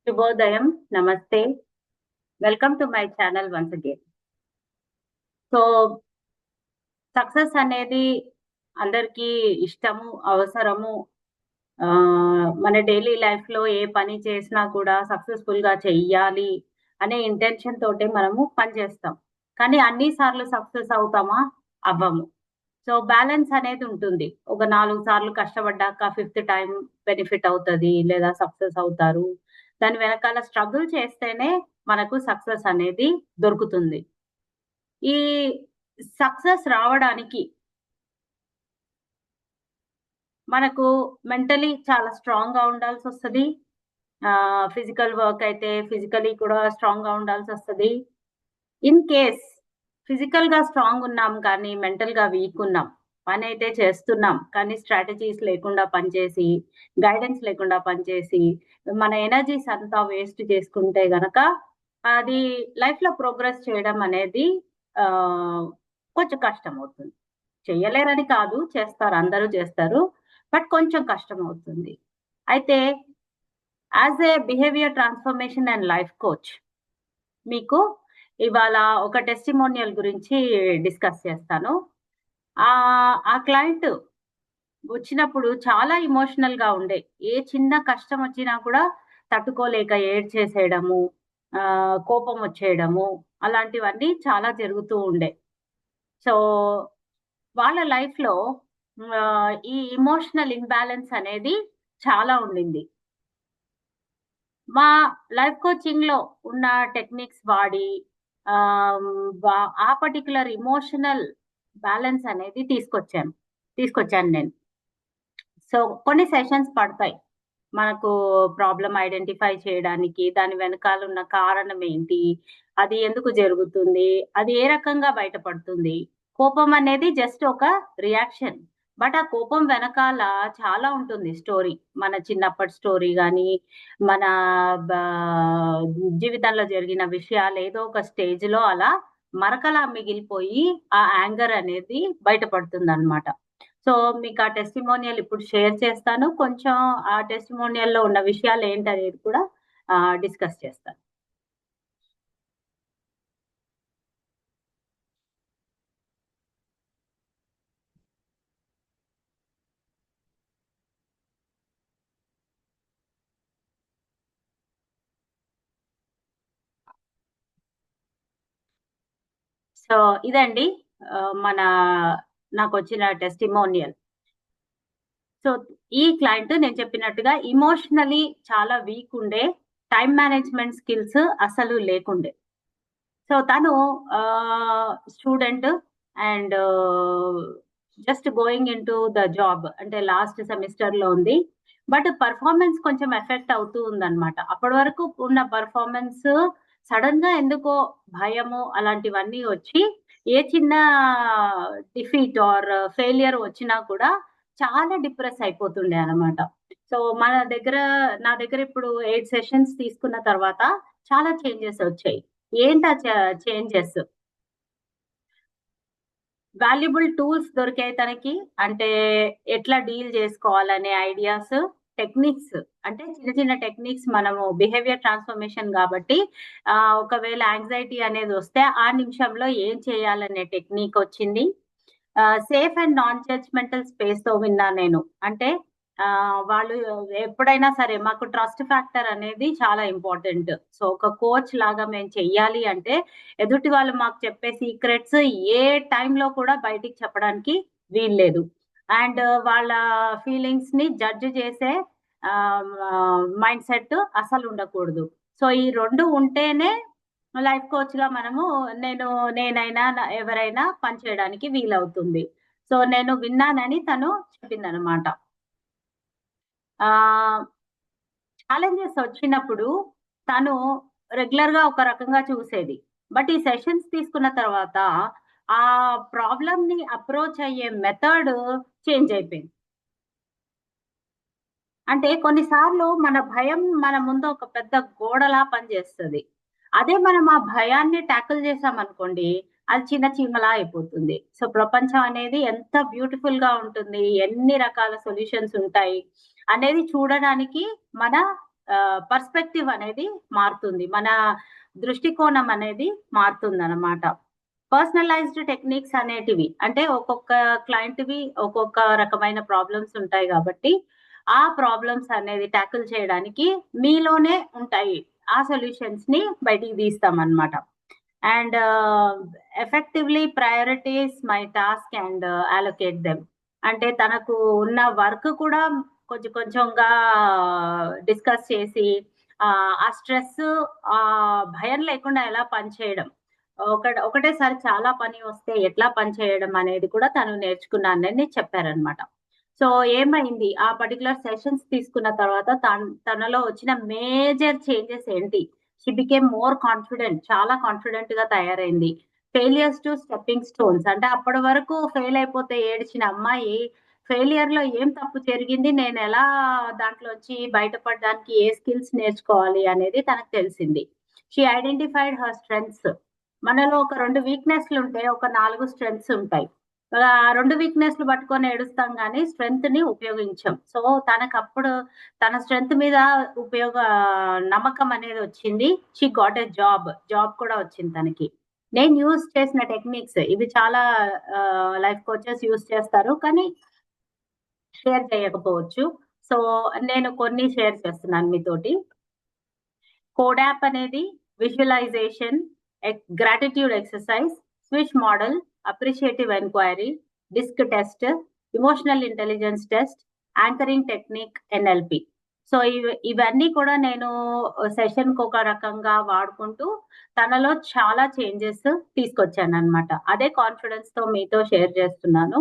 శుభోదయం. నమస్తే. Welcome to my channel once again. So, success అనేది అందరికీ ఇష్టము, అవసరము. మన డైలీ లైఫ్‌లో ఏ పని చేసినా కూడా సక్సెస్‌ఫుల్‌గా చెయ్యాలి అనే ఇంటెన్షన్ తోటే మనము పని చేస్తాం. కానీ అన్ని సార్లు సక్సెస్ అవుతామా? అవ్వము. సో, బ్యాలెన్స్ అనేది ఉంటుంది. ఒక 4 సార్లు కష్టపడ్డాక ఫిఫ్త్ టైమ్ బెనిఫిట్ అవుతది. లేదా సక్సెస్ అవుతారు. దాని వెనకాల స్ట్రగుల్ చేస్తేనే మనకు సక్సెస్ అనేది దొరుకుతుంది. ఈ సక్సెస్ రావడానికి మనకు మెంటలీ చాలా స్ట్రాంగ్‌గా ఉండాల్సొస్తది. ఫిజికల్ వర్క్ అయితే ఫిజికల్లీ కూడా స్ట్రాంగ్‌గా ఉండాల్సొస్తది. ఇన్ కేస్ ఫిజికల్‌గా స్ట్రాంగ్ ఉన్నాం కానీ మెంటల్‌గా వీక్ ఉన్నాం. పనైతే చేస్తున్నాం. కానీ స్ట్రాటజీస్ లేకుండా పనిచేసి, గైడెన్స్ లేకుండా పనిచేసి, మన ఎనర్జీస్ అంతా వేస్ట్ చేసుకుంటే గనక అది లైఫ్‌లో ప్రోగ్రెస్ చేయడం అనేది ఆహ్, కొంచెం కష్టమవుతుంది. చెయ్యలేరని కాదు. చేస్తారు. అందరూ చేస్తారు. బట్ కొంచెం కష్టమవుతుంది. అయితే as a behaviour transformation and life coach మీకు ఇవాళ ఒక టెస్టిమోనియల్ గురించి డిస్కస్ చేస్తాను. ఆ క్లయింట్ వచ్చినప్పుడు చాలా ఎమోషనల్‌గా ఉండే. ఏ చిన్న కష్టం వచ్చినా కూడా తట్టుకోలేక ఏడ్చేసేయడము, కోపం వచ్చేయడము అలాంటివన్నీ చాలా జరుగుతూ ఉండే. సో, వాళ్ళ లైఫ్‌లో ఈ ఎమోషనల్ ఇంబాలన్స్ అనేది చాలా ఉండింది. మా లైఫ్ కోచింగ్‌లో ఉన్న టెక్నిక్స్ వాడి ఆహ్, హ్మ్, ఆ పర్టిక్యులర్ ఎమోషనల్ బ్యాలన్స్ అనేది తీసుకొచ్చాను నేను. సో, కొన్ని సెషన్స్ పడతాయి. మనకు ప్రాబ్లమ్ ఐడెంటిఫై చేయడానికి, దాని వెనకాల ఉన్న కారణం ఏంటి? అది ఎందుకు జరుగుతుంది? అది ఏ రకంగా బయటపడుతుంది? కోపం అనేది జస్ట్ ఒక రియాక్షన్. బట్ ఆ కోపం వెనకాల చాలా ఉంటుంది స్టోరీ. మన చిన్నప్పటి స్టోరీ గాని, మన బా జీవితంలో జరిగిన విషయాలు ఏదో ఒక స్టేజ్‌లో అలా మరకలా మిగిలిపోయి, ఆ యాంగర్ అనేది బయటపడుతుందనమాట. సో, మీకు ఆ టెస్టిమోనియల్ ఇప్పుడు షేర్ చేస్తాను. కొంచెం ఆ టెస్టిమోనియల్‌లో ఉన్న విషయాలేంటనేది కూడా డిస్కస్ చేస్తాను. సో, ఇదండి మన నాకొచ్చిన టెస్టిమోనియల్. సో, ఈ క్లయింట్ నేను చెప్పినట్టుగా ఎమోషనల్లీ చాలా వీక్ ఉండే, టైమ్ మేనేజ్‌మెంట్ స్కిల్స్ అసలు లేకుండే. సో, తను student and just going into the job అంటే లాస్ట్ సెమిస్టర్‌లో ఉంది. బట్ పెర్ఫార్మన్స్ కొంచెం ఎఫెక్ట్ అవుతూ ఉందన్నమాట. అప్పటి వరకు ఉన్న పెర్ఫార్మన్స్ సడెన్‌గా ఎందుకో భయము అలాంటివన్నీ వచ్చి ఏ చిన్న డిఫీట్ ఆర్ ఫెయిల్యూర్ వచ్చినా కూడా చాలా డిప్రెస్ అయిపోతుండే అన్నమాట. సో, నా దగ్గర ఇప్పుడు 8 సెషన్స్ తీసుకున్న తర్వాత చాలా చేంజెస్ వచ్చాయి. ఏంటా చేంజెస్? వాల్యుబుల్ టూల్స్ దొరికాయి తనకి. అంటే ఎట్లా డీల్ జేసుకోవాలనే ఐడియాస్, టెక్నిక్స్ అంటే చిన్న చిన్న టెక్నిక్స్ మనము బిహేవియర్ ట్రాన్స్‌ఫర్మేషన్ గాబట్టి ఒకవేళ యాంగ్జైటీ అనేదొస్తే ఆ నిమిషంలో ఏం చేయాలనే టెక్నికొచ్చింది. సేఫ్ అండ్ నాన్ జడ్జ్‌మెంటల్ స్పేస్‌తో విన్నా నేను. అంటే వాళ్ళు ఎప్పుడైనా సరే మాకు ట్రస్ట్ ఫ్యాక్టర్ అనేది చాలా ఇంపార్టెంట్. సో, ఒక కోచ్ లాగా మేము చెయ్యాలి అంటే ఎదుటి వాళ్ళు మాకు చెప్పే సీక్రెట్స్ ఏ టైంలో కూడా బయటికి చెప్పడానికి వీల్లేదు. అండ్ వాళ్ళ ఫీలింగ్స్‌ని జడ్జ్ చేసే మైండ్ సెట్ అసలుండకూడదు. సో, ఈ 2 ఉంటేనే లైఫ్ కోచ్‌గా నేనైనా ఎవరైనా పని చేయడానికి వీలవుతుంది. సో, నేను విన్నానని తను చెప్పిందనమాట. ఆహ్, ఛాలెంజెస్ వచ్చినప్పుడు తను రెగ్యులర్‌గా ఒక రకంగా చూసేది. బట్ ఈ సెషన్స్ తీసుకున్న తర్వాత ఆ ప్రాబ్లమ్‌ని అప్రోచ్ అయ్యే మెథడ్ చేంజ్ అయిపోయింది. అంటే కొన్ని సార్లు మన భయం మన ముందు ఒక పెద్ద గోడలా పనిచేస్తది. అదే మనం ఆ భయాన్ని టాకిల్ చేశామనుకోండి, అది చిన్న చీమలా అయిపోతుంది. సో, ప్రపంచం అనేది ఎంత బ్యూటిఫుల్‌గా ఉంటుంది, ఎన్ని రకాల సొల్యూషన్స్ ఉంటాయి అనేది చూడడానికి మన పర్స్పెక్టివ్ అనేది మారుతుంది. మన దృష్టికోణం అనేది మారుతుందనమాట. పర్సనలైజ్డ్ టెక్నిక్స్ అనేటివి అంటే ఒక్కొక్క క్లయింట్‌వి ఒక్కొక్క రకమైన ప్రాబ్లమ్స్ ఉంటాయి గాబట్టి, ఆ ప్రాబ్లమ్స్ అనేది టాకిల్ చేయడానికి మీలోనే ఉంటాయి. ఆ సొల్యూషన్స్‌ని బయటికి తీస్తామనమాట. And effectively priorities my task and allocate them. అంటే తనకు ఉన్న వర్క్ కూడా కొంచెం కొంచెంగా డిస్కస్ చేసి ఆ స్ట్రెస్, భయం లేకుండా ఎలా పని చేయడం. ఒకటేసారి చాలా పని వస్తే ఎట్లా పని చేయడం అనేది కూడా తను నేర్చుకున్నానని చెప్పారనమాట. సో, ఏమైంది ఆ పర్టిక్యులర్ సెషన్స్ తీసుకున్న తర్వాత తనలో వచ్చిన మేజర్ చేంజెస్ ఏంటి? She became more confident. చాలా కాన్ఫిడెంట్‌గా తయారైంది. Failures to stepping stones. అంటే అప్పటి వరకు ఫెయిల్ అయిపోతే ఏడిచిన అమ్మాయి ఫెయిల్యూర్‌లో ఏం తప్పు జరిగింది? నేనెలా దాంట్లోంచి బయటపడడానికి ఏ స్కిల్స్ నేర్చుకోవాలి అనేది తనకు తెలిసింది. She identified her strengths. మనలో ఒక 2 వీక్‌నెస్‌లుంటే ఒక 4 స్ట్రెంగ్త్స్ ఉంటాయి. 2 వీక్‌నెస్‌లు పట్టుకొని ఏడుస్తాం గానీ స్ట్రెంగ్త్‌ని ఉపయోగించం. సో, తనకప్పుడు తన స్ట్రెంగ్త్ మీద నమ్మకం అనేది వచ్చింది. She got a job. Job కూడా వచ్చింది తనకి. నేను యూజ్ చేసిన టెక్నిక్స్ ఇవి చాలా లైఫ్ కోచెస్ యూజ్ చేస్తారు. కానీ షేర్ చేయకపోవచ్చు. సో, నేను కొన్ని షేర్ చేస్తున్నాను మీతోటి. కోడాప్ అనేది visualisation, gratitude exercise, switch model, appreciative inquiry, disc test, emotional intelligence test, anchoring technique, NLP. So, ఇవన్నీ కూడా నేను సెషన్‌కి ఒక రకంగా వాడుకుంటూ తనలో చాలా చేంజెస్ తీసుకొచ్చాననమాట. అదే కాన్ఫిడెన్స్‌తో మీతో షేర్ చేస్తున్నాను.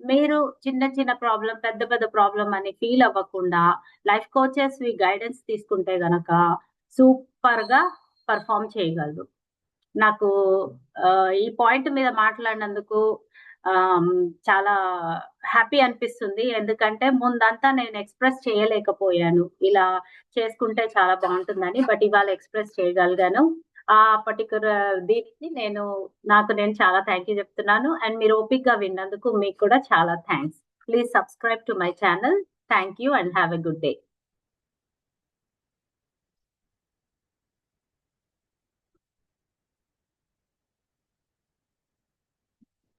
మీరు చిన్న చిన్న ప్రాబ్లమ్, పెద్ద పెద్ద ప్రాబ్లమ్ అని ఫీల్ అవ్వకుండా లైఫ్ కోచెస్‌వి గైడెన్స్ తీసుకుంటే గనక సూపర్‌గా పెర్ఫార్మ్ చేయగలరు. నాకు ఈ పాయింట్ మీద మాట్లాడినందుకు ఆహ్, చాలా హ్యాపీ అనిపిస్తుంది. ఎందుకంటే ముందంతా నేను ఎక్స్‌ప్రెస్ చేయలేకపోయాను. ఇలా చేసుకుంటే చాలా బావుంటుందని. బట్ ఇవాళ ఎక్స్‌ప్రెస్ చేయగలిగాను. ఆ పర్టిక్యులర్ దీనికి నాకు నేను చాలా థాంక్ యూ చెప్తున్నాను. అండ్ మీరు ఓపికగా విన్నందుకు మీకు కూడా చాలా thanks. Please subscribe to my channel. Thank you and have a good day.